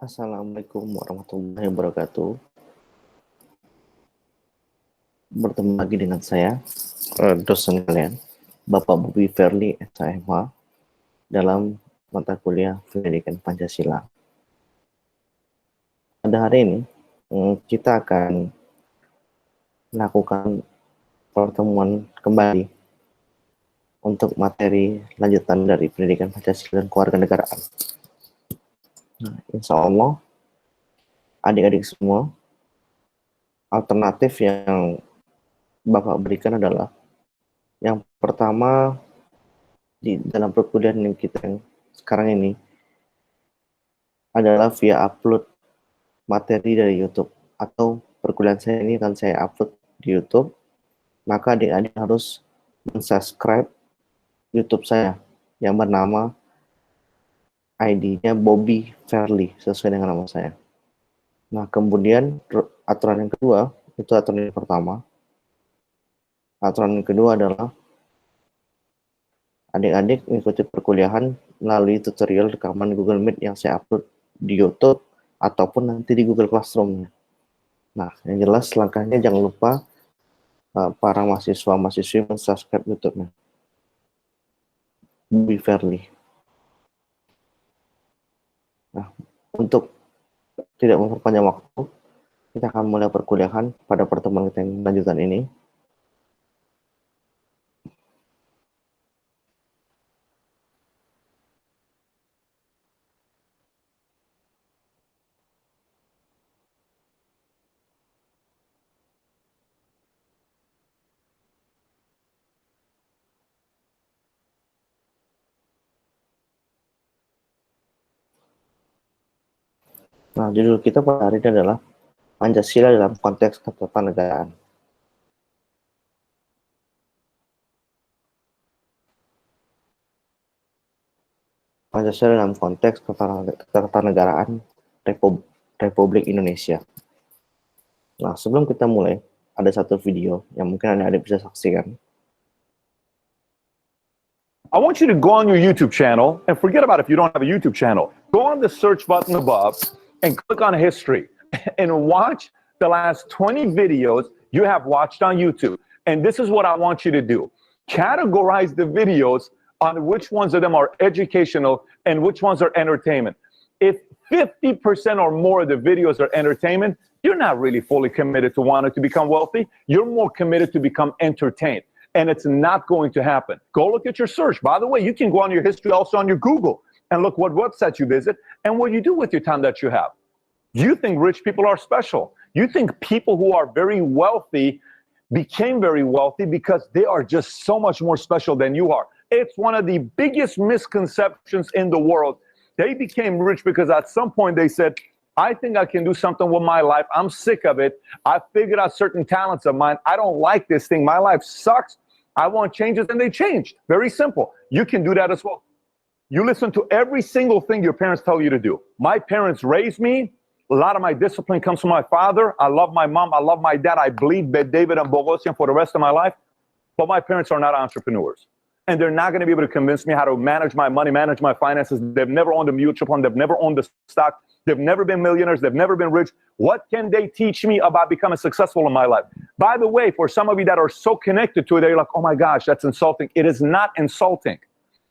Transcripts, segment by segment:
Assalamualaikum warahmatullahi wabarakatuh. Bertemu lagi dengan saya, dosen kalian, Bapak Bobi Verly, SHMH, dalam mata kuliah Pendidikan Pancasila. Pada hari ini, kita akan melakukan pertemuan kembali untuk materi lanjutan dari Pendidikan Pancasila dan Kewarganegaraan. Nah, insya Allah, adik-adik semua, alternatif yang Bapak berikan adalah yang pertama, di dalam perkuliahan yang kita sekarang ini adalah via upload materi dari YouTube, atau perkuliahan saya ini akan saya upload di YouTube, maka adik-adik harus mensubscribe YouTube saya yang bernama ID-nya Bobi Verly, sesuai dengan nama saya. Nah, kemudian aturan yang kedua, itu aturan yang pertama. Aturan yang kedua adalah adik-adik mengikuti perkuliahan melalui tutorial rekaman Google Meet yang saya upload di YouTube ataupun nanti di Google Classroom. Nah, yang jelas langkahnya jangan lupa para mahasiswa-mahasiswi mensubscribe YouTube-nya Bobi Verly. Nah, untuk tidak memperpanjang waktu, kita akan mulai perkuliahan pada pertemuan kita yang lanjutan ini. Nah, judul kita pada hari ini adalah Pancasila dalam konteks ketatanegaraan. Pancasila dalam konteks ketatanegaraan Republik Indonesia. Nah, sebelum kita mulai, ada satu video yang mungkin Anda bisa saksikan. I want you to go on your YouTube channel, and forget about if you don't have a YouTube channel. Go on the search button above and click on history and watch the last 20 videos you have watched on YouTube. And this is what I want you to do. Categorize the videos on which ones of them are educational and which ones are entertainment. If 50% or more of the videos are entertainment, you're not really fully committed to wanting to become wealthy. You're more committed to become entertained. And it's not going to happen. Go look at your search. By the way, you can go on your history also on your Google and look what websites you visit and what you do with your time that you have. You think rich people are special. You think people who are very wealthy became very wealthy because they are just so much more special than you are. It's one of the biggest misconceptions in the world. They became rich because at some point they said, I think I can do something with my life. I'm sick of it. I figured out certain talents of mine. I don't like this thing. My life sucks. I want changes, and they changed. Very simple. You can do that as well. You listen to every single thing your parents tell you to do. My parents raised me. A lot of my discipline comes from my father. I love my mom. I love my dad. I bleed David and Bogosian for the rest of my life. But my parents are not entrepreneurs. And they're not going to be able to convince me how to manage my money, manage my finances. They've never owned a mutual fund. They've never owned a stock. They've never been millionaires. They've never been rich. What can they teach me about becoming successful in my life? By the way, for some of you that are so connected to it, they're like, oh my gosh, that's insulting. It is not insulting.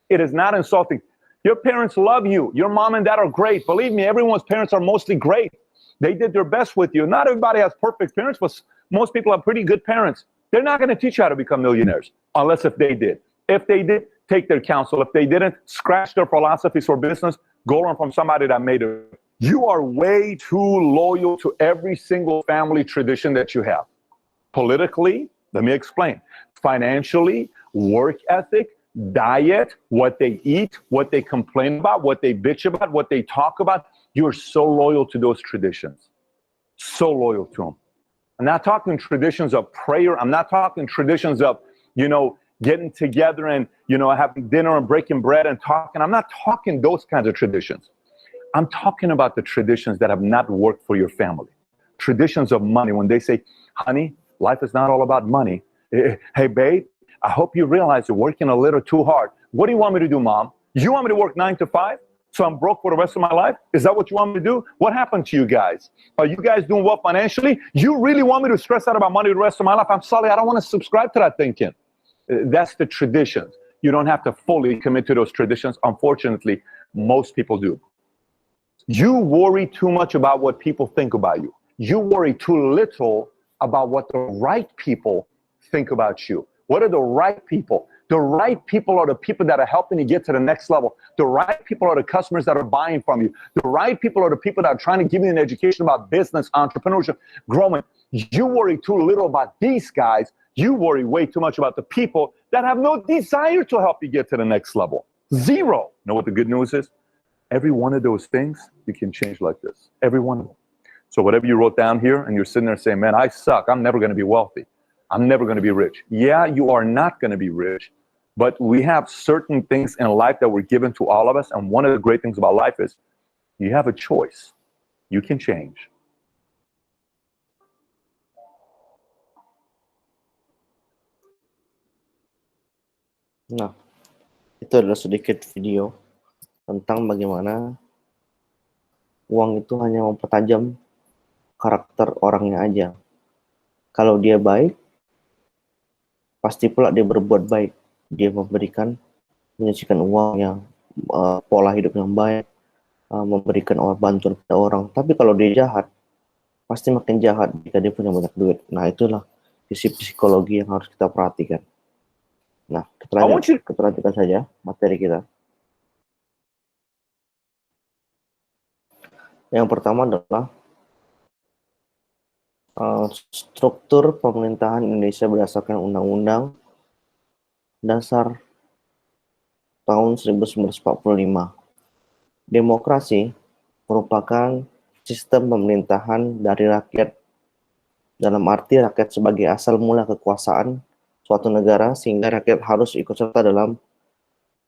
It is not insulting. Your parents love you. Your mom and dad are great. Believe me, everyone's parents are mostly great. They did their best with you. Not everybody has perfect parents, but most people have pretty good parents. They're not going to teach you how to become millionaires, unless if they did. If they did, take their counsel. If they didn't, scratch their philosophies for business. Go learn from somebody that made it. You are way too loyal to every single family tradition that you have. Politically, let me explain. Financially, work ethic, diet, what they eat, what they complain about, what they bitch about, what they talk about. You're so loyal to those traditions. So loyal to them. I'm not talking traditions of prayer. I'm not talking traditions of, getting together and, having dinner and breaking bread and talking. I'm not talking those kinds of traditions. I'm talking about the traditions that have not worked for your family. Traditions of money. When they say, honey, life is not all about money. Hey, babe, I hope you realize you're working a little too hard. What do you want me to do, mom? You want me to work 9 to 5? So I'm broke for the rest of my life? Is that what you want me to do? What happened to you guys? Are you guys doing well financially? You really want me to stress out about money the rest of my life? I'm sorry, I don't want to subscribe to that thinking. That's the traditions. You don't have to fully commit to those traditions. Unfortunately, most people do. You worry too much about what people think about you. You worry too little about what the right people think about you. What are the right people? The right people are the people that are helping you get to the next level. The right people are the customers that are buying from you. The right people are the people that are trying to give you an education about business, entrepreneurship, growing. You worry too little about these guys. You worry way too much about the people that have no desire to help you get to the next level. Zero. Know what the good news is? Every one of those things you can change like this. Every one of them. So whatever you wrote down here and you're sitting there saying, man, I suck. I'm never going to be wealthy. I'm never going to be rich. Yeah, you are not going to be rich, but we have certain things in life that were given to all of us. And one of the great things about life is you have a choice. You can change. Nah, itu adalah sedikit video tentang bagaimana uang itu hanya mempertajam karakter orangnya aja. Kalau dia baik, pasti pula dia berbuat baik. Dia menyajikan uang yang pola hidup yang baik, memberikan bantuan kepada orang. Tapi kalau dia jahat, pasti makin jahat jika dia punya banyak duit. Nah, itulah sisi psikologi yang harus kita perhatikan. Nah, kita lanjutkan saja materi kita. Yang pertama adalah struktur pemerintahan Indonesia berdasarkan Undang-Undang Dasar tahun 1945. Demokrasi merupakan sistem pemerintahan dari rakyat, dalam arti rakyat sebagai asal mula kekuasaan suatu negara, sehingga rakyat harus ikut serta dalam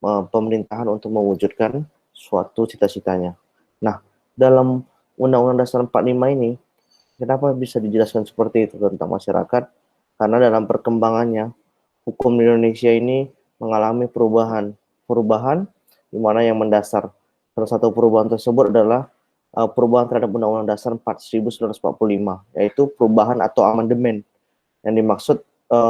pemerintahan untuk mewujudkan suatu cita-citanya. Nah, dalam Undang-Undang Dasar 45 ini, kenapa bisa dijelaskan seperti itu tentang masyarakat? Karena dalam perkembangannya, hukum di Indonesia ini mengalami perubahan di mana yang mendasar. Salah satu perubahan tersebut adalah perubahan terhadap Undang-Undang Dasar 1945, yaitu perubahan atau amandemen yang dimaksud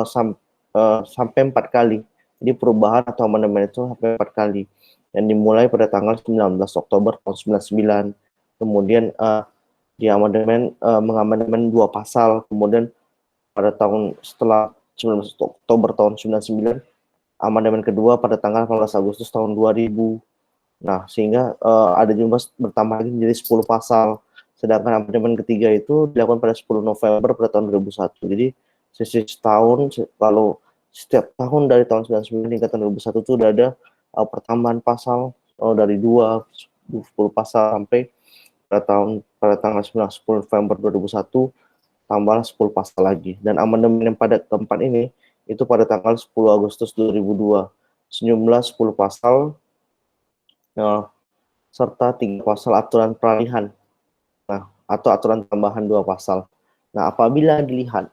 sampai 4 kali. Jadi perubahan atau amandemen itu sampai 4 kali. Yang dimulai pada tanggal 19 Oktober tahun 99. Kemudian di amandemen mengamandemen 2 pasal. Kemudian pada setelah 19 Oktober tahun 99, amandemen kedua pada tanggal 18 Agustus tahun 2000. Nah, sehingga ada jumlah bertambah lagi menjadi 10 pasal. Sedangkan amandemen ketiga itu dilakukan pada 10 November pada tahun 2001. Jadi sisi setahun, kalau setiap tahun dari tahun 99 hingga tahun 2001 itu sudah ada pertambahan pasal dari 10 pasal sampai pada tanggal 10 November 2001 tambahlah 10 pasal lagi. Dan amandemen yang pada keempat ini itu pada tanggal 10 Agustus 2002. Sejumlah 10 pasal serta 3 pasal aturan peralihan. Nah, atau aturan tambahan 2 pasal. Nah, apabila dilihat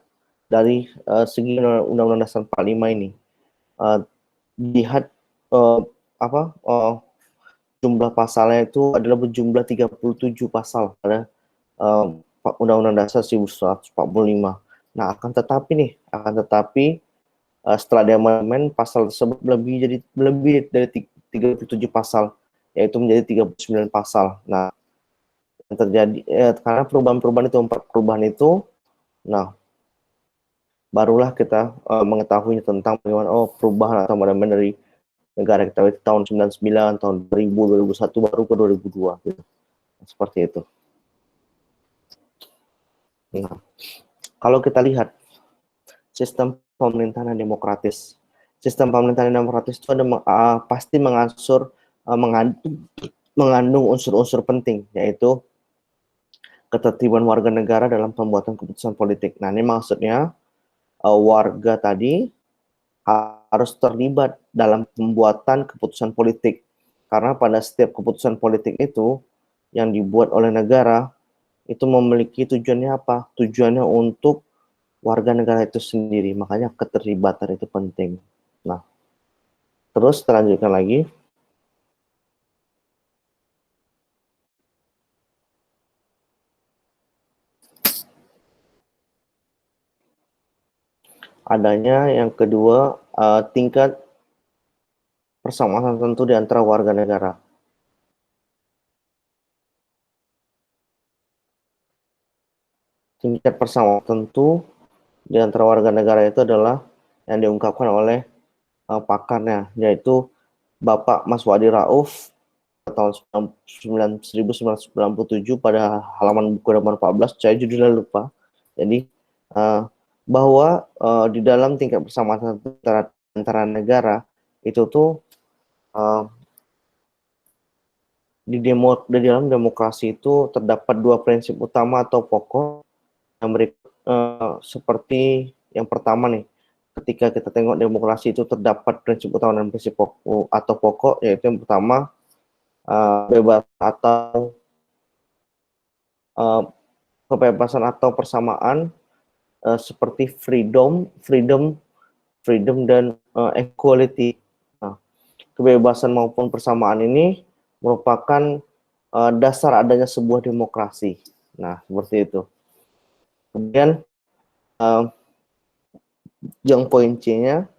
dari segi Undang-Undang Dasar 45 ini, dilihat jumlah pasalnya itu adalah berjumlah 37 pasal pada Undang-Undang Dasar 1945. Nah, akan tetapi setelah diamandemen pasal tersebut lebih dari 37 pasal, yaitu menjadi 39 pasal. Nah, yang terjadi karena perubahan-perubahan itu, 4 perubahan itu, nah barulah kita mengetahui tentang bagaimana perubahan atau amandemen dari negara kita itu tahun 99, tahun 2000, 2001 baru ke 2002 gitu. Seperti itu. Nah, kalau kita lihat sistem pemerintahan yang demokratis. Sistem pemerintahan yang demokratis itu pasti mengandung unsur-unsur penting, yaitu ketertiban warga negara dalam pembuatan keputusan politik. Nah, ini maksudnya warga tadi harus terlibat dalam pembuatan keputusan politik. Karena pada setiap keputusan politik itu yang dibuat oleh negara, itu memiliki tujuannya apa? Tujuannya untuk warga negara itu sendiri. Makanya keterlibatan itu penting. Nah, terus kita lanjutkan lagi. adanya yang kedua tingkat persamaan tertentu di antara warga negara. Tingkat persamaan tertentu di antara warga negara itu adalah yang diungkapkan oleh pakarnya, yaitu Bapak Mas Wadi Rauf tahun 1997 pada halaman buku nomor 14, saya judulnya lupa. Jadi bahwa di dalam tingkat persamaan antara negara itu tuh di dalam demokrasi itu terdapat dua prinsip utama atau pokok yang seperti yang pertama nih, ketika kita tengok demokrasi itu terdapat prinsip utama dan prinsip pokok atau pokok, yaitu yang pertama bebas atau kebebasan atau persamaan seperti freedom dan equality. Nah, kebebasan maupun persamaan ini merupakan dasar adanya sebuah demokrasi. Nah, seperti itu. Kemudian yang poin C-nya,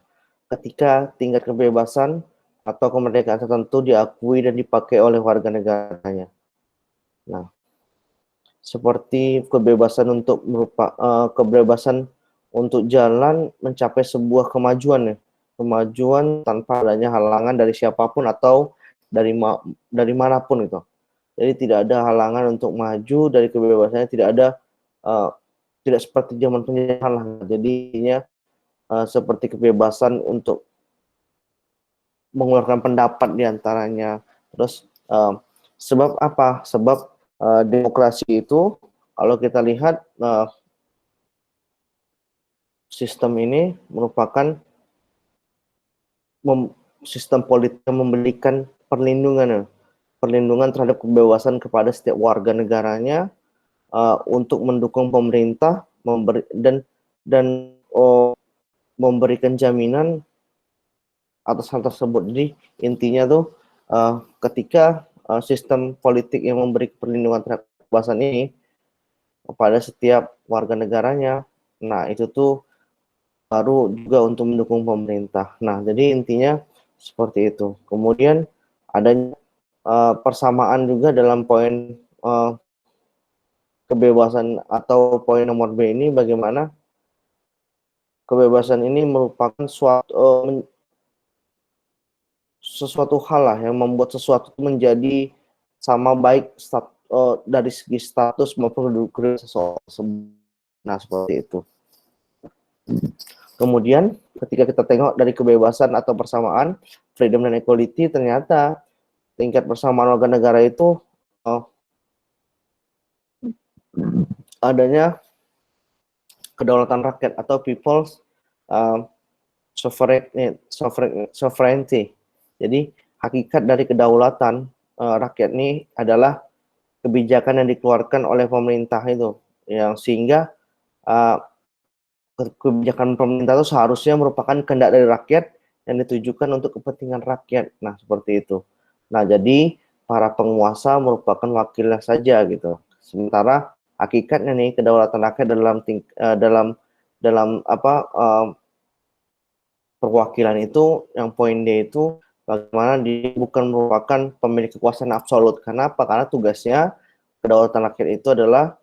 ketika tingkat kebebasan atau kemerdekaan tertentu diakui dan dipakai oleh warga negaranya. Nah, seperti kebebasan kebebasan untuk jalan mencapai sebuah kemajuan ya. Kemajuan tanpa adanya halangan dari siapapun atau dari manapun itu. Jadi tidak ada halangan untuk maju dari kebebasannya, tidak seperti zaman penjajahan lah. Jadinya seperti kebebasan untuk mengeluarkan pendapat diantaranya. Terus sebab apa? Sebab demokrasi itu kalau kita lihat sistem ini merupakan sistem politik yang memberikan perlindungan terhadap kebebasan kepada setiap warga negaranya untuk mendukung pemerintah memberikan jaminan atas hal tersebut. Jadi intinya tuh ketika sistem politik yang memberi perlindungan terhadap kebebasan ini kepada setiap warga negaranya, nah itu tuh baru juga untuk mendukung pemerintah. Nah, jadi intinya seperti itu. Kemudian adanya persamaan juga dalam poin kebebasan atau poin nomor B ini, bagaimana kebebasan ini merupakan sesuatu hal lah yang membuat sesuatu menjadi sama baik dari segi status maupun kedudukan seseorang. Nah, seperti itu. Kemudian ketika kita tengok dari kebebasan atau persamaan, freedom dan equality, ternyata tingkat persamaan warga negara itu adanya kedaulatan rakyat atau people's sovereignty. Jadi hakikat dari kedaulatan rakyat ini adalah kebijakan yang dikeluarkan oleh pemerintah itu, yang sehingga kebijakan pemerintah itu seharusnya merupakan kehendak dari rakyat yang ditujukan untuk kepentingan rakyat. Nah, seperti itu. Nah, jadi para penguasa merupakan wakilnya saja gitu. Sementara hakikatnya nih kedaulatan rakyat dalam perwakilan itu, yang poin D itu bagaimana dia bukan merupakan pemilik kekuasaan absolut. Kenapa? Karena tugasnya kedaulatan rakyat itu adalah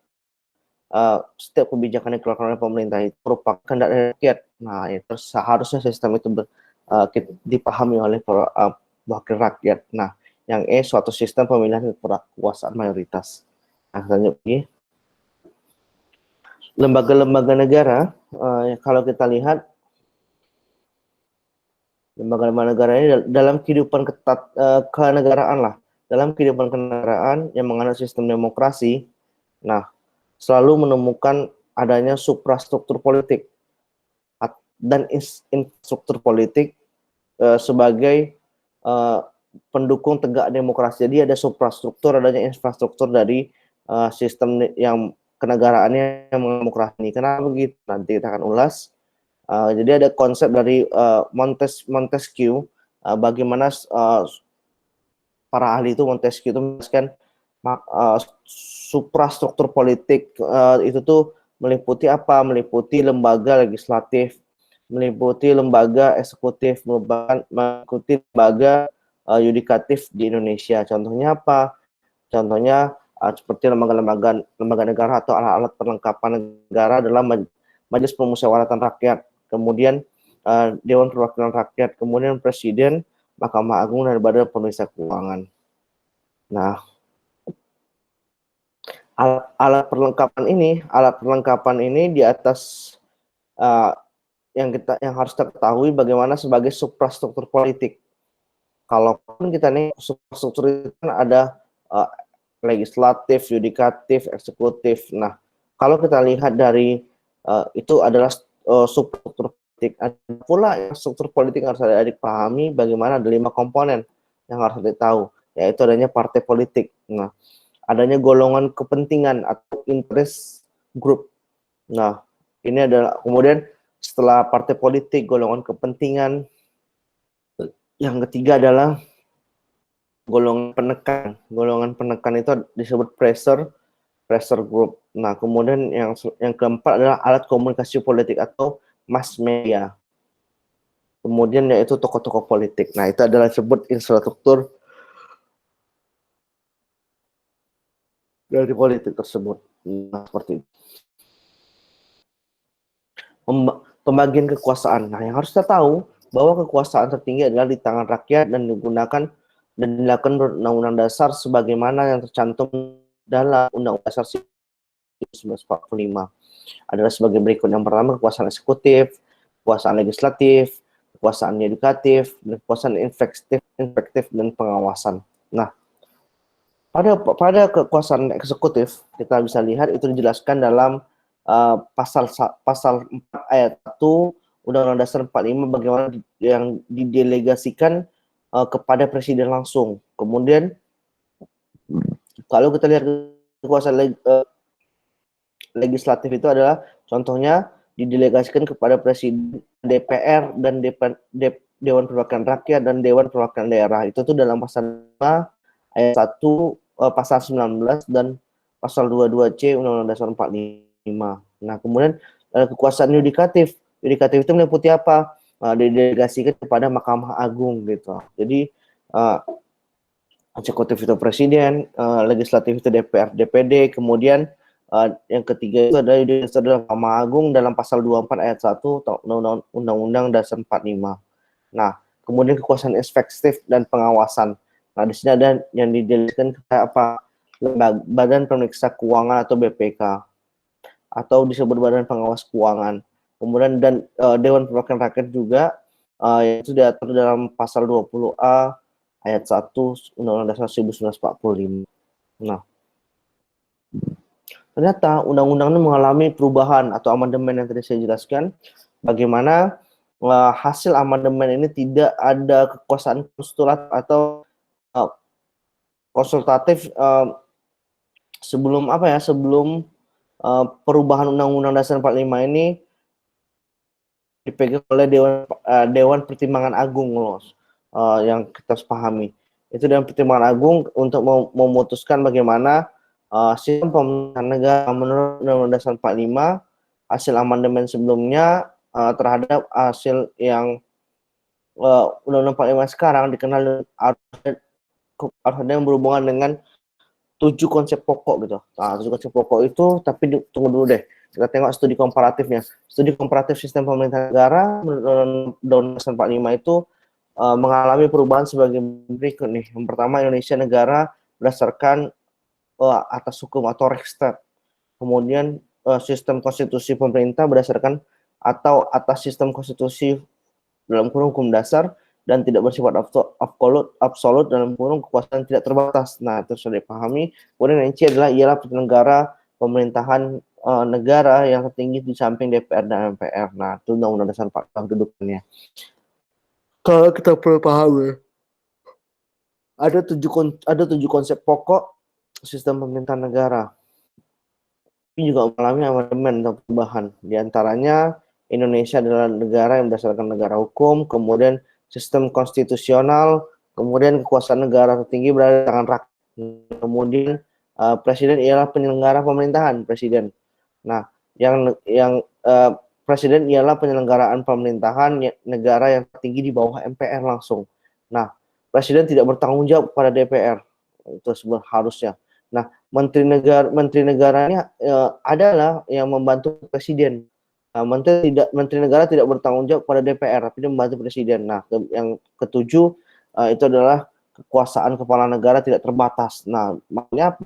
setiap kebijakan yang dikeluarkan oleh pemerintah itu merupakan kehendak rakyat. Nah, itu seharusnya sistem itu dipahami oleh wakil rakyat. Nah, yang E, suatu sistem pemilihan kekuasaan mayoritas. Nah, selanjutnya, lembaga-lembaga negara, kalau kita lihat lembaga-lembaga negara ini dalam kehidupan kenegaraan lah, dalam kehidupan kenegaraan yang menganut sistem demokrasi, nah selalu menemukan adanya suprastruktur politik dan infrastruktur politik sebagai pendukung tegak demokrasi. Jadi ada suprastruktur, adanya infrastruktur dari sistem yang kenegaraannya yang demokrasi ini. Kenapa begitu? Nanti kita akan ulas. Jadi ada konsep dari Montesquieu, bagaimana para ahli itu Montesquieu itu menjelaskan suprastruktur politik itu tuh meliputi apa? Meliputi lembaga legislatif, meliputi lembaga eksekutif, meliputi lembaga yudikatif di Indonesia. Contohnya apa? Contohnya seperti lembaga negara atau alat-alat perlengkapan negara adalah Majelis Permusyawaratan Rakyat, kemudian Dewan Perwakilan Rakyat, kemudian Presiden, Mahkamah Agung, dan Badan Pemeriksa Keuangan. Nah, alat perlengkapan ini di atas yang harus kita ketahui bagaimana sebagai suprastruktur politik. Kalau kita nih suprastruktur itu kan ada legislatif, yudikatif, eksekutif. Nah, kalau kita lihat dari itu adalah substruktur politik. Ada pula struktur politik yang harus dipahami bagaimana ada 5 komponen yang harus ditahu, yaitu adanya partai politik. Nah, adanya golongan kepentingan atau interest group. Nah, ini adalah kemudian setelah partai politik, golongan kepentingan, yang ketiga adalah golongan penekan. Golongan penekan itu disebut pressure group. Nah, kemudian yang keempat adalah alat komunikasi politik atau mass media. Kemudian yaitu tokoh-tokoh politik. Nah, itu adalah disebut infrastruktur dari politik tersebut. Nah, seperti itu. Pembagian kekuasaan. Nah, yang harus kita tahu bahwa kekuasaan tertinggi adalah di tangan rakyat dan dilakukan Undang-Undang Dasar sebagaimana yang tercantum dalam Undang-Undang Dasar 1945. Adalah sebagai berikut. Yang pertama, kekuasaan eksekutif, kekuasaan legislatif, kekuasaan yudikatif, dan kekuasaan infektif dan pengawasan. Nah, pada kekuasaan eksekutif kita bisa lihat itu dijelaskan dalam pasal 4 ayat 1 Undang-Undang Dasar 45 bagaimana yang didelegasikan kepada presiden langsung. Kemudian kalau kita lihat kekuasaan legislatif itu adalah contohnya didelegasikan kepada presiden, DPR, dan Dewan Perwakilan Rakyat dan Dewan Perwakilan Daerah. Itu tuh dalam pasal 5 ayat 1, pasal 19 dan pasal 22C Undang-Undang Dasar 45. Nah, kemudian kekuasaan yudikatif. Yudikatif itu meliputi apa? Didelegasikan kepada Mahkamah Agung gitu. Jadi eksekutif itu presiden, legislatif itu DPR, DPD, kemudian yang ketiga itu adalah Mahkamah Agung dalam pasal 24 ayat 1 Undang-Undang Dasar 45. Nah, kemudian kekuasaan inspektif dan pengawasan. Nah, di sini ada yang didelegasikan kepada apa? Badan Pemeriksa Keuangan atau BPK, atau disebut Badan Pengawas Keuangan. Kemudian dan Dewan Perwakilan Rakyat juga yaitu diatur dalam pasal 20A ayat 1 Undang-Undang Dasar 1945. Nah, ternyata undang-undang ini mengalami perubahan atau amandemen yang tadi saya jelaskan. Bagaimana hasil amandemen ini tidak ada kekuasaan konsultatif atau konsultatif sebelum perubahan Undang-Undang Dasar 45 ini dipegang oleh Dewan Pertimbangan Agung loh, yang kita harus pahami. Itu Dewan Pertimbangan Agung untuk memutuskan bagaimana sistem pemerintahan negara menurut Undang-Undang Dasar 45, hasil amandemen sebelumnya terhadap hasil yang Undang-Undang 45 sekarang dikenal harus ada yang berhubungan dengan 7 konsep pokok gitu. Nah, 7 konsep pokok itu, tapi tunggu dulu deh. Kita tengok studi komparatifnya. Studi komparatif sistem pemerintahan negara menurut Undang-Undang Dasar 45 itu mengalami perubahan sebagai berikut nih. Yang pertama, Indonesia negara berdasarkan atas hukum atau Rechtsstaat. Kemudian sistem konstitusi pemerintah berdasarkan atau atas sistem konstitusi dalam kurung hukum dasar dan tidak bersifat absolut dalam kurung kekuasaan tidak terbatas. Nah, itu sudah dipahami. Kemudian yang C ialah penyelenggara pemerintahan negara yang tertinggi di samping DPR dan MPR. Nah, itu Undang-Undang Dasar 45 kedudukannya. Kalau kita perlu pahami, ada 7 konsep pokok sistem pemerintahan negara. Ini juga mengalami amandemen atau perubahan. Di antaranya Indonesia adalah negara yang berdasarkan negara hukum, kemudian sistem konstitusional, kemudian kekuasaan negara tertinggi berada di tangan rakyat. Kemudian presiden ialah penyelenggara pemerintahan, presiden. Nah, yang presiden ialah penyelenggaraan pemerintahan negara yang tertinggi di bawah MPR langsung. Nah, presiden tidak bertanggung jawab kepada DPR, itu harusnya. Nah, menteri negaranya adalah yang membantu presiden. Nah, menteri negara tidak bertanggung jawab pada DPR, tapi dia membantu presiden. Nah, yang ketujuh itu adalah kekuasaan kepala negara tidak terbatas. Nah, makanya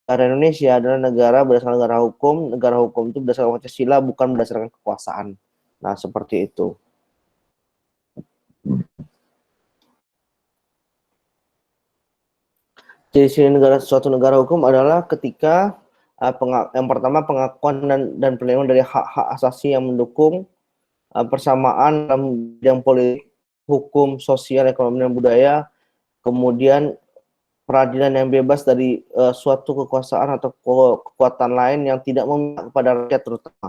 negara Indonesia adalah negara berdasarkan negara hukum. Negara hukum itu berdasarkan Pancasila, bukan berdasarkan kekuasaan. Nah, seperti itu. Jadi suatu negara hukum adalah ketika yang pertama pengakuan dan perlindungan dari hak-hak asasi yang mendukung persamaan dalam bidang politik, hukum, sosial, ekonomi, dan budaya, kemudian peradilan yang bebas dari suatu kekuasaan atau kekuatan lain yang tidak memihak kepada rakyat terutama,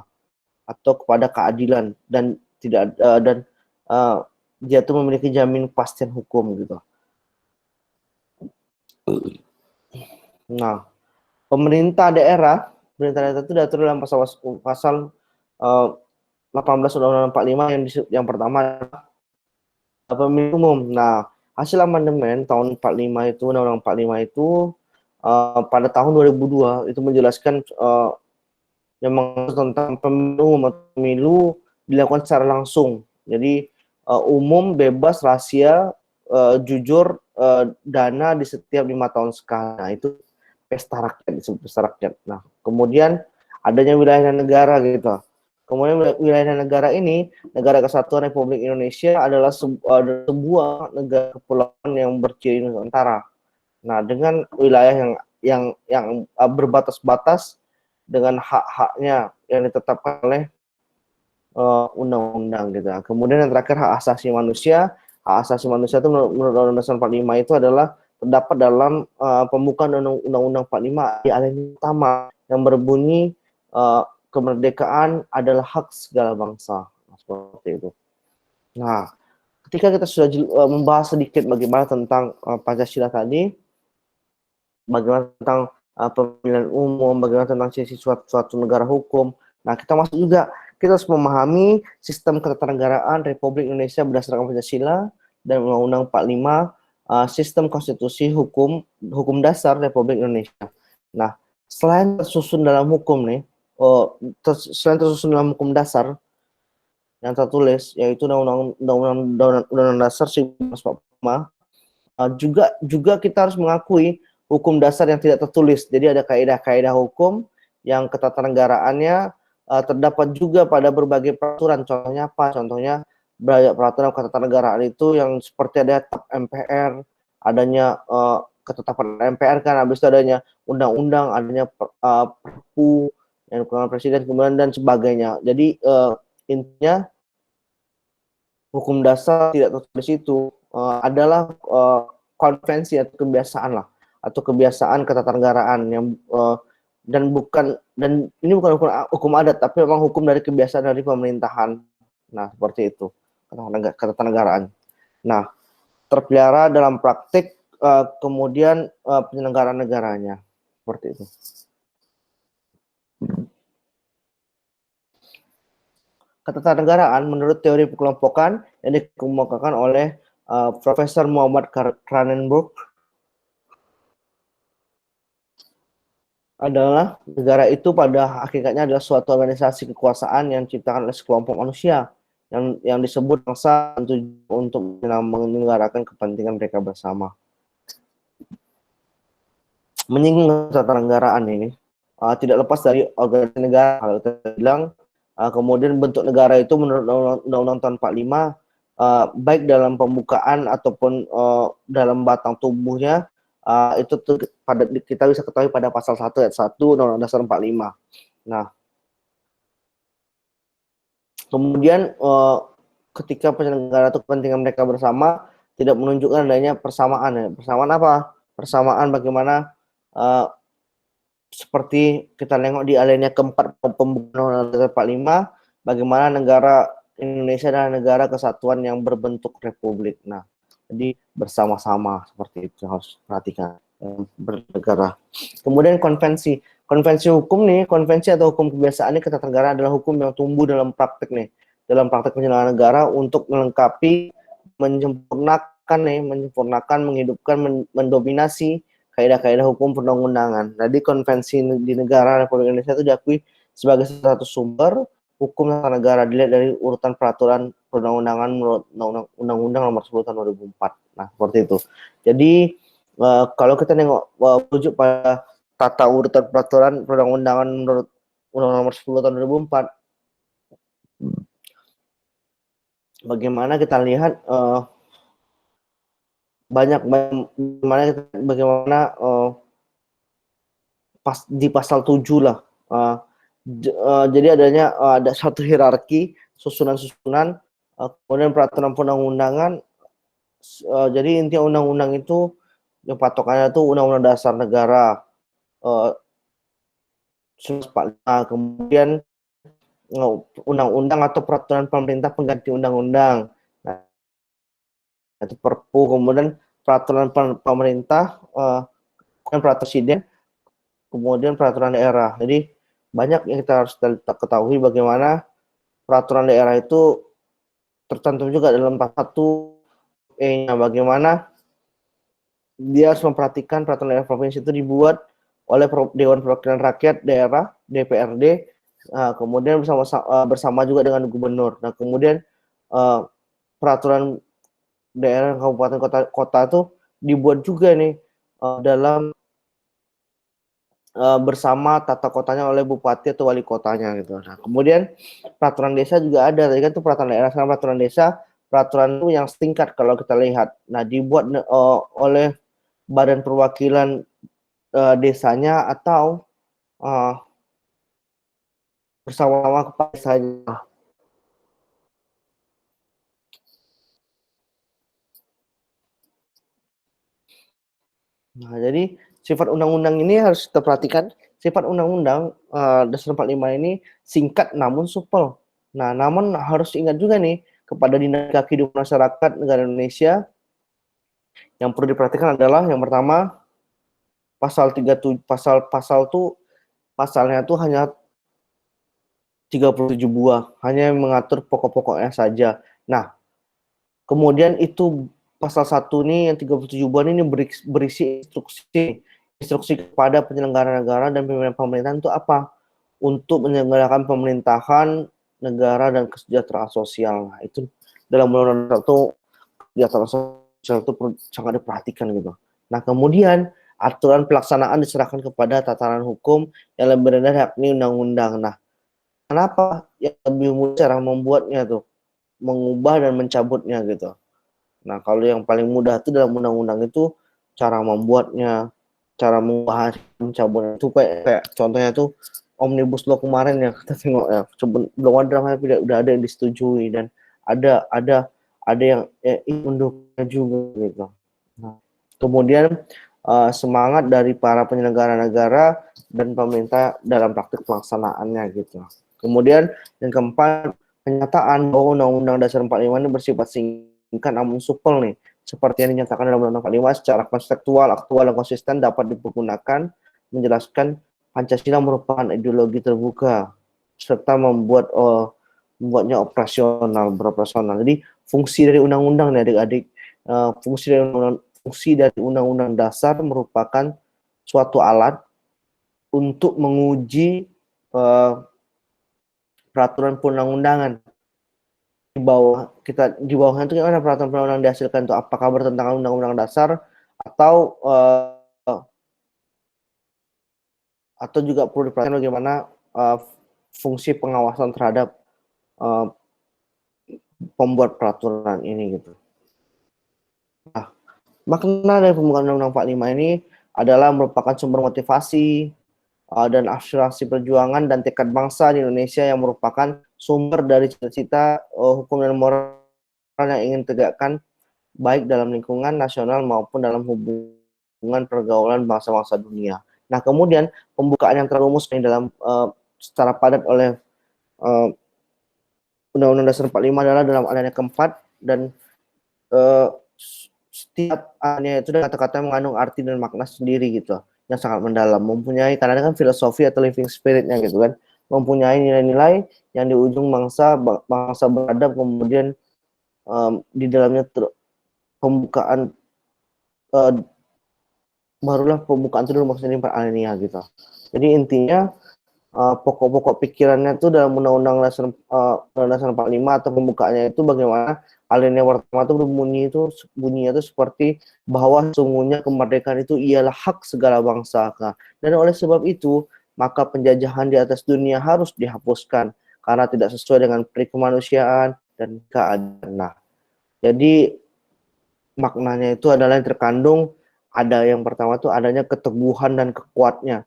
atau kepada keadilan, dan tidak dia itu memiliki jaminan kepastian hukum gitu. Nah, pemerintah daerah itu diatur dalam pasal 18 Undang-Undang 45 yang pertama pemilu umum. Nah, hasil amandemen tahun 45 itu, Undang-Undang 45 itu pada tahun 2002 itu menjelaskan yang tentang pemilu dilakukan secara langsung. Jadi umum, bebas, rahasia, jujur, dana di setiap 5 tahun sekali. Nah, itu pesta rakyat, disebut pesta rakyat. Nah, kemudian adanya wilayah dan negara gitu. Kemudian wilayah dan negara ini, Negara Kesatuan Republik Indonesia adalah sebuah negara kepulauan yang berciri Nusantara. Nah, dengan wilayah yang berbatas-batas dengan hak-haknya yang ditetapkan oleh undang-undang gitu. Kemudian yang terakhir hak asasi manusia. Hak asasi manusia itu menurut Undang-Undang 45 itu adalah terdapat dalam pembukaan Undang-Undang 45 di alinea utama yang berbunyi kemerdekaan adalah hak segala bangsa. Nah, seperti itu. Nah, ketika kita sudah membahas sedikit bagaimana tentang Pancasila tadi, bagaimana tentang pemilihan umum, bagaimana tentang sisi suatu negara hukum. Nah, kita masuk juga, kita harus memahami sistem ketatanegaraan Republik Indonesia berdasarkan Pancasila dan Undang-Undang 45, sistem konstitusi hukum dasar Republik Indonesia. Nah, selain tersusun dalam hukum nih, selain tersusun dalam hukum dasar yang tertulis, yaitu Undang-Undang Dasar 1945, juga kita harus mengakui hukum dasar yang tidak tertulis. Jadi ada kaidah-kaidah hukum yang ketatanegaraannya terdapat juga pada berbagai peraturan. Contohnya apa? Contohnya peraturan ketatanegaraan itu yang seperti ada MPR, adanya ketetapan MPR kan, habis itu adanya undang-undang, adanya perpu yang dikeluarkan presiden, kemudian dan sebagainya. Jadi intinya hukum dasar tidak tertulis itu adalah konvensi atau kebiasaan lah, atau kebiasaan ketatanegaraan yang dan ini bukan hukum adat, tapi memang hukum dari kebiasaan dari pemerintahan. Nah, seperti itu ketatanegaraan. Nah, terpelihara dalam praktik kemudian penyelenggaraan negaranya, seperti itu. Ketatanegaraan menurut teori pengelompokan yang dikemukakan oleh Profesor Muhammad Cranenburg adalah negara itu pada hakikatnya adalah suatu organisasi kekuasaan yang diciptakan oleh sekelompok manusia yang disebut bangsa untuk menyelenggarakan kepentingan mereka bersama. Menyinggung ketatanegaraan ini tidak lepas dari organisasi negara. Kalau kita bilang kemudian bentuk negara itu menurut Undang-Undang tahun 45 baik dalam pembukaan ataupun dalam batang tubuhnya itu kita bisa ketahui pada pasal 1 ayat 1 Undang-Undang Dasar 45. Nah, kemudian ketika penyelenggara itu kepentingan mereka bersama tidak menunjukkan adanya persamaan. Ya. Persamaan apa? Persamaan bagaimana seperti kita nengok di alinea keempat pembukaan Undang-Undang Dasar 45, bagaimana negara Indonesia adalah negara kesatuan yang berbentuk republik. Nah, jadi bersama-sama seperti itu harus perhatikan bernegara. Kemudian konvensi Konvensi hukum nih, konvensi atau hukum kebiasaan ini ketatanegaraan adalah hukum yang tumbuh dalam praktek nih, dalam praktek penyelenggaraan negara untuk melengkapi, menyempurnakan, menghidupkan, mendominasi kaidah-kaidah hukum perundang-undangan. Jadi konvensi di negara Republik Indonesia itu diakui sebagai salah satu sumber hukum tata negara dilihat dari urutan peraturan perundang-undangan menurut Undang-Undang Nomor 10 Tahun 2004. Nah, seperti itu. Jadi kalau kita nengok rujuk pada tata urutan peraturan perundang-undangan menurut Undang-Undang Nomor 10 Tahun 2004, bagaimana kita lihat bagaimana di pasal 7 lah. Jadi ada satu hierarki susunan-susunan, kemudian peraturan perundang-undangan. Jadi inti undang-undang itu yang patokannya itu Undang-Undang Dasar Negara 1945, kemudian undang-undang atau peraturan pemerintah pengganti undang-undang. Nah, itu Perpu, kemudian peraturan pemerintah, peraturan presiden, kemudian peraturan daerah. Jadi banyak yang kita harus ketahui bagaimana peraturan daerah itu tercantum juga dalam pasal 1E-nya, bagaimana dia harus memperhatikan peraturan daerah provinsi itu dibuat oleh Dewan Perwakilan Rakyat Daerah DPRD, kemudian bersama juga dengan gubernur. Nah, kemudian peraturan daerah kabupaten kota itu dibuat juga nih dalam bersama tata kotanya oleh bupati atau wali kotanya gitu. Nah, kemudian peraturan desa juga ada. Tadi kan itu peraturan daerah, sama peraturan desa. Peraturan itu yang setingkat kalau kita lihat. Nah, dibuat oleh badan perwakilan desanya atau bersama-sama kepala desanya. Nah, jadi sifat undang-undang ini harus kita perhatikan. Sifat undang-undang Dasar 45 ini singkat namun supel. Nah, namun harus ingat juga nih kepada dinamika kehidupan masyarakat negara Indonesia, yang perlu diperhatikan adalah yang pertama, pasalnya itu hanya 37 buah, hanya mengatur pokok-pokoknya saja. Nah, kemudian itu pasal 1 nih yang 37 buah ini berisi instruksi kepada penyelenggara negara dan pimpinan pemerintahan itu apa? Untuk menyelenggarakan pemerintahan negara dan kesejahteraan sosial. Nah, itu dalam undang-undang itu kesejahteraan sosial itu sangat diperhatikan gitu. Nah, kemudian aturan pelaksanaan diserahkan kepada tataran hukum yang lebih rendah yakni undang-undang. Nah, kenapa yang lebih mudah cara membuatnya tuh, mengubah dan mencabutnya gitu. Nah, kalau yang paling mudah itu dalam undang-undang itu cara membuatnya, cara mengubah, mencabutnya itu kayak contohnya tuh Omnibus Law kemarin ya kita tengok ya, belum ada tapi udah ada yang disetujui dan ada yang mendukungnya juga gitu. Nah, kemudian semangat dari para penyelenggara negara dan pemerintah dalam praktik pelaksanaannya gitu. Kemudian yang keempat, kenyataan bahwa Undang-Undang Dasar 45 ini bersifat singkat namun supel nih, seperti yang dinyatakan dalam Undang-Undang 45 secara konseptual, aktual, dan konsisten dapat dipergunakan menjelaskan Pancasila merupakan ideologi terbuka serta membuatnya beroperasional. Jadi fungsi dari undang-undang nih adik-adik, fungsi dari undang-undang dasar merupakan suatu alat untuk menguji peraturan perundang-undangan. Di bawahnya itu gimana peraturan perundang-undangan dihasilkan itu, apakah bertentangan undang-undang dasar atau juga perlu diperhatikan bagaimana fungsi pengawasan terhadap pembuat peraturan ini gitu. Nah, makna dari pembukaan Undang-Undang 45 ini adalah merupakan sumber motivasi dan aspirasi perjuangan dan tekad bangsa di Indonesia yang merupakan sumber dari cita-cita hukum dan moral yang ingin tegakkan baik dalam lingkungan nasional maupun dalam hubungan pergaulan bangsa-bangsa dunia. Nah, kemudian pembukaan yang terumus dalam secara padat oleh Undang-Undang Dasar 45 adalah dalam alinea keempat, dan setiap alinea itu kata-kata mengandung arti dan makna sendiri gitu. yang sangat mendalam, mempunyai karena kan filosofi atau living spiritnya gitu kan, mempunyai nilai-nilai yang di ujung bangsa beradab, kemudian di dalamnya pembukaan barulah pembukaan itu dulu maksudnya per-alinea gitu. Jadi intinya pokok-pokok pikirannya itu dalam Undang-Undang Dasar 45 atau pembukaannya itu bagaimana alinea pertama itu bunyinya itu seperti bahwa sesungguhnya kemerdekaan itu ialah hak segala bangsa. Dan oleh sebab itu maka penjajahan di atas dunia harus dihapuskan karena tidak sesuai dengan peri kemanusiaan dan keadilan. Nah, jadi maknanya itu adalah yang terkandung ada yang pertama itu adanya keteguhan dan kuatnya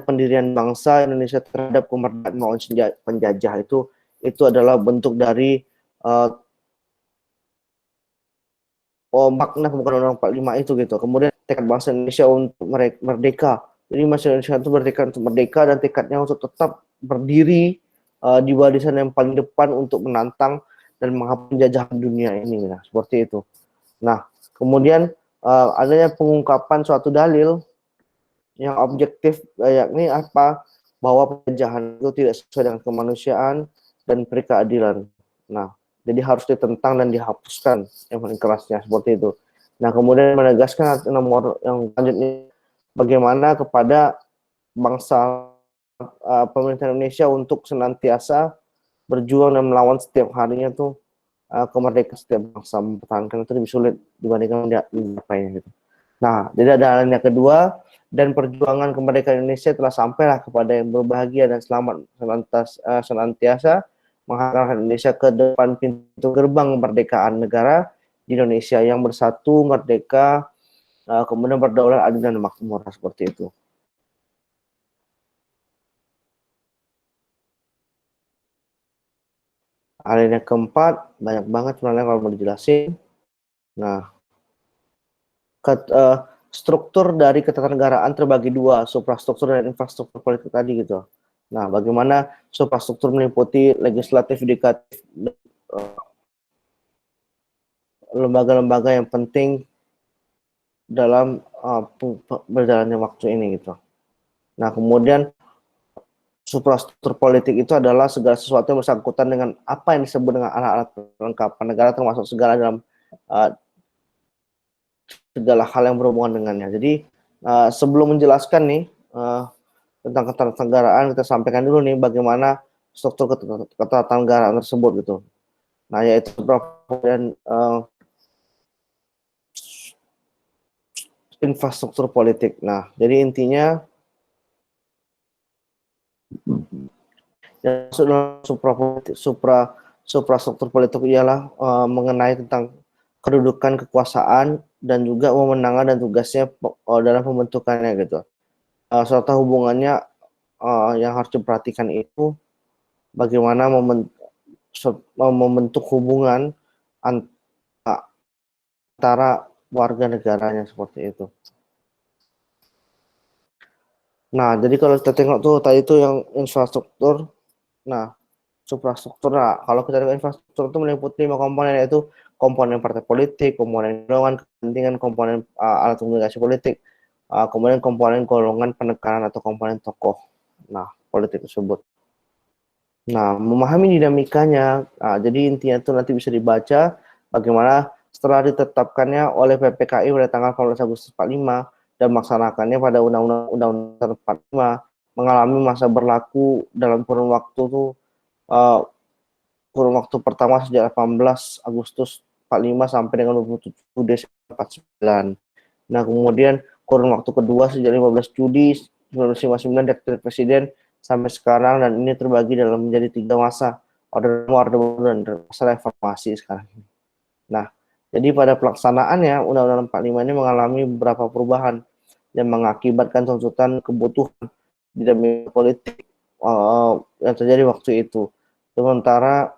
pendirian bangsa Indonesia terhadap kemerdekaan melawan penjajah itu adalah bentuk dari makna pembukaan Undang-Undang 45 itu gitu. Kemudian tekad bangsa Indonesia untuk merdeka. Jadi masyarakat Indonesia itu merdeka dan tekadnya untuk tetap berdiri di barisan yang paling depan untuk menantang dan menghapus penjajahan dunia ini. Nah, seperti itu. Nah, kemudian adanya pengungkapan suatu dalil yang objektif, yakni apa? Bahwa penjajahan itu tidak sesuai dengan kemanusiaan dan peri keadilan. Nah, jadi harus ditentang dan dihapuskan yang paling kerasnya seperti itu. Nah, kemudian menegaskan nomor yang selanjutnya bagaimana kepada bangsa pemerintah Indonesia untuk senantiasa berjuang dan melawan setiap harinya tuh kemerdekaan setiap bangsa mempertahankan itu lebih sulit dibandingkan mencapainya gitu. Nah, jadi ada hal yang kedua, dan perjuangan kemerdekaan Indonesia telah sampailah kepada yang berbahagia dan selamat senantiasa menghantarkan Indonesia ke depan pintu gerbang kemerdekaan negara di Indonesia yang bersatu, merdeka, kemudian berdaulat, adil dan makmur seperti itu. Alinea keempat banyak banget sebenarnya kalau mau dijelasin. Nah, struktur dari ketatanegaraan terbagi dua, suprastruktur dan infrastruktur politik tadi gitu. Nah, bagaimana suprastruktur meliputi legislatif, yudikatif, lembaga-lembaga yang penting dalam berjalannya waktu ini gitu. Nah, kemudian suprastruktur politik itu adalah segala sesuatu yang bersangkutan dengan apa yang disebut dengan alat-alat perlengkapan negara, termasuk segala dalam segala hal yang berhubungan dengannya. Jadi sebelum menjelaskan nih tentang ketatanegaraan, kita sampaikan dulu nih bagaimana struktur ketatanegaraan tersebut gitu. Nah, yaitu dan infrastruktur politik. Nah, jadi intinya yang masuk dalam suprastruktur politik ialah mengenai tentang kedudukan kekuasaan dan juga wewenang dan tugasnya dalam pembentukannya gitu. Serta hubungannya yang harus diperhatikan itu bagaimana membentuk hubungan antara warga negaranya seperti itu. Nah, jadi kalau kita tengok tuh tadi itu yang infrastruktur, nah suprastruktur. Nah, kalau kita lihat infrastruktur itu meliputi 5 komponen, yaitu komponen partai politik, komponen golongan kepentingan, komponen alat komunikasi politik, kemudian komponen golongan penekanan atau komponen tokoh. Nah, politik tersebut. Nah, memahami dinamikanya, jadi intinya itu nanti bisa dibaca bagaimana setelah ditetapkannya oleh PPKI pada tanggal 14 Agustus 45 dan melaksanakannya pada Undang-Undang 45 mengalami masa berlaku dalam kurun waktu pertama sejak 18 Agustus 45 sampai dengan 27 Desember 49. Nah, kemudian kurun waktu kedua sejak 15 Juli 1959 Dekret Presiden sampai sekarang, dan ini terbagi dalam menjadi 3 masa, Orde Baru dan masa reformasi sekarang. Nah, jadi pada pelaksanaannya Undang-Undang 45 ini mengalami beberapa perubahan yang mengakibatkan tuntutan kebutuhan dinamika politik yang terjadi waktu itu. Sementara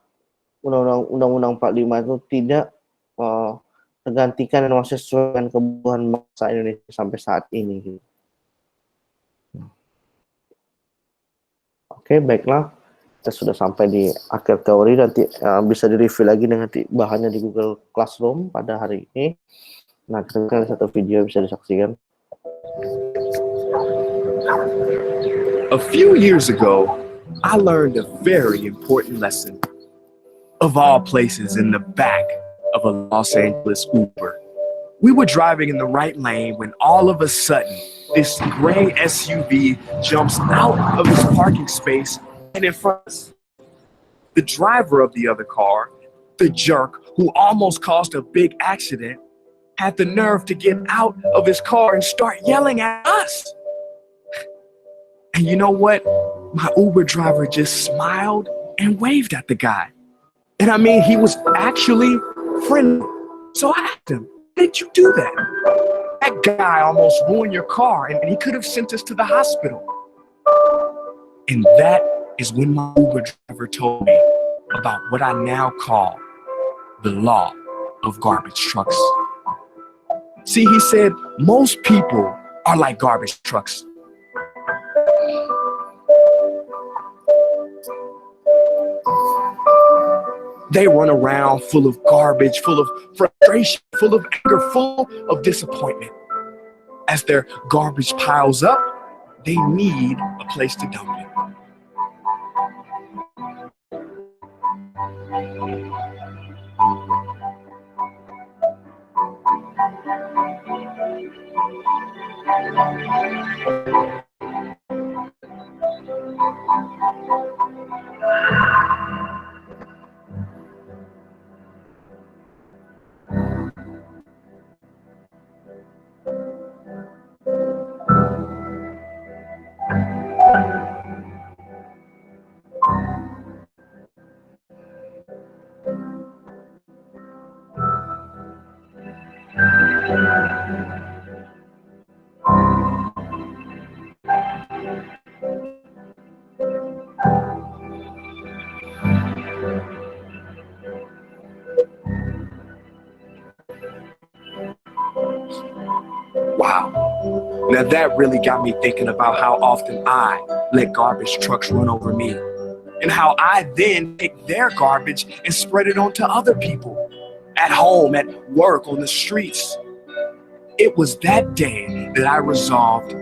Undang-Undang 45 itu tidak tergantikan dan masih sesuai dengan kebutuhan bangsa Indonesia sampai saat ini. Oke, baiklah. Kita sudah sampai di akhir teori, nanti bisa direview lagi dengan bahannya di Google Classroom pada hari ini. Nah, kita ada satu video yang bisa disaksikan. A few years ago, I learned a very important lesson. Of all places, in the back of a Los Angeles Uber. We were driving in the right lane when all of a sudden, this gray SUV jumps out of its parking space and in front of us. The driver of the other car, the jerk who almost caused a big accident, had the nerve to get out of his car and start yelling at us. And you know what? My Uber driver just smiled and waved at the guy. And I mean, he was actually friendly. So I asked him, "Why did you do that? That guy almost ruined your car and he could have sent us to the hospital." And that is when my Uber driver told me about what I now call the law of garbage trucks. See, he said, most people are like garbage trucks. They run around full of garbage, full of frustration, full of anger, full of disappointment. As their garbage piles up, they need a place to dump it. Wow. Now that really got me thinking about how often I let garbage trucks run over me, and how I then take their garbage and spread it onto other people, at home, at work, on the streets. It was that day that I resolved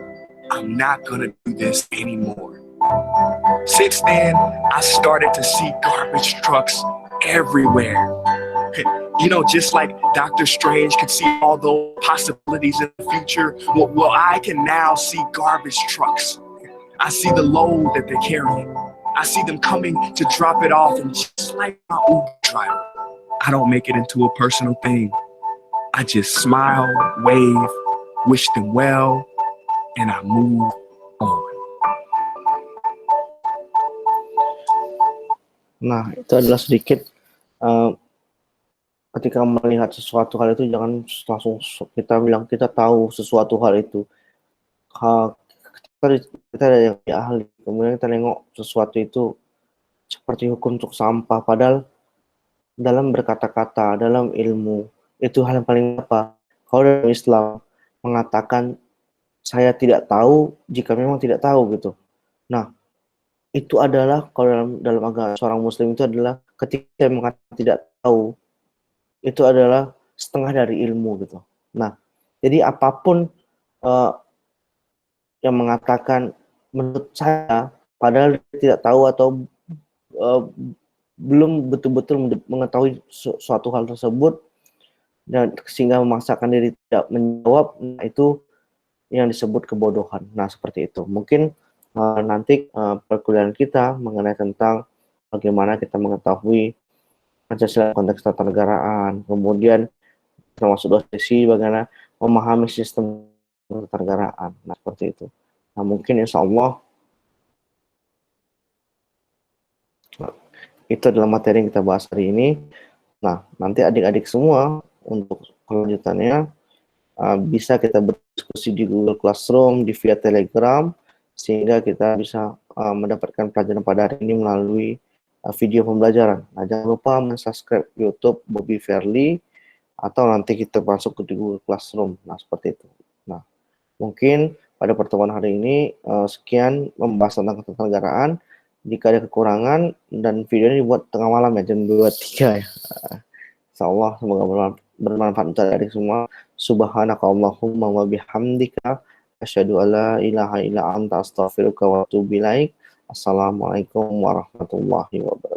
I'm not gonna do this anymore. Since then, I started to see garbage trucks everywhere. You know, just like Dr. Strange could see all those possibilities in the future, well, I can now see garbage trucks. I see the load that they're carrying. I see them coming to drop it off, and just like my Uber driver, I don't make it into a personal thing. I just smile, wave, wish them well, and I move on. Nah, itu adalah sedikit ketika melihat sesuatu hal itu jangan langsung kita bilang kita tahu sesuatu hal itu. Kita ada yang ahli, kemudian kita nengok sesuatu itu seperti hukum untuk sampah, padahal dalam berkata-kata, dalam ilmu, itu hal yang paling apa? Kalau dalam Islam mengatakan saya tidak tahu jika memang tidak tahu gitu. Nah, itu adalah kalau dalam agama seorang muslim itu adalah ketika saya mengatakan tidak tahu, itu adalah setengah dari ilmu gitu. Nah, jadi apapun yang mengatakan menurut saya padahal tidak tahu atau belum betul-betul mengetahui suatu hal tersebut dan sehingga memaksakan diri tidak menjawab, nah itu yang disebut kebodohan. Nah, seperti itu. Mungkin nanti perkuliahan kita mengenai tentang bagaimana kita mengetahui Pancasila konteks tata negaraan, kemudian termasuk sesi bagaimana memahami sistem ketatanegaraan. Nah, seperti itu. Nah, mungkin insya Allah itu adalah materi yang kita bahas hari ini. Nah, nanti adik-adik semua untuk kelanjutannya bisa kita berdiskusi di Google Classroom, di via Telegram, sehingga kita bisa mendapatkan pelajaran pada hari ini melalui video pembelajaran. Nah, jangan lupa subscribe YouTube Bobby Fairly, atau nanti kita masuk ke Google Classroom. Nah, seperti itu. Nah, mungkin pada pertemuan hari ini sekian membahas tentang ketatanegaraan. Jika ada kekurangan, dan video ini dibuat tengah malam ya, jam 2.03 ya. Insyaallah semoga bermanfaat untuk adik semua. Subhanakallahumma wa bihamdika Asyhadu alla ilaha illa anta astaghfiruka wa atubu ilaik. Assalamualaikum warahmatullahi wabarakatuh.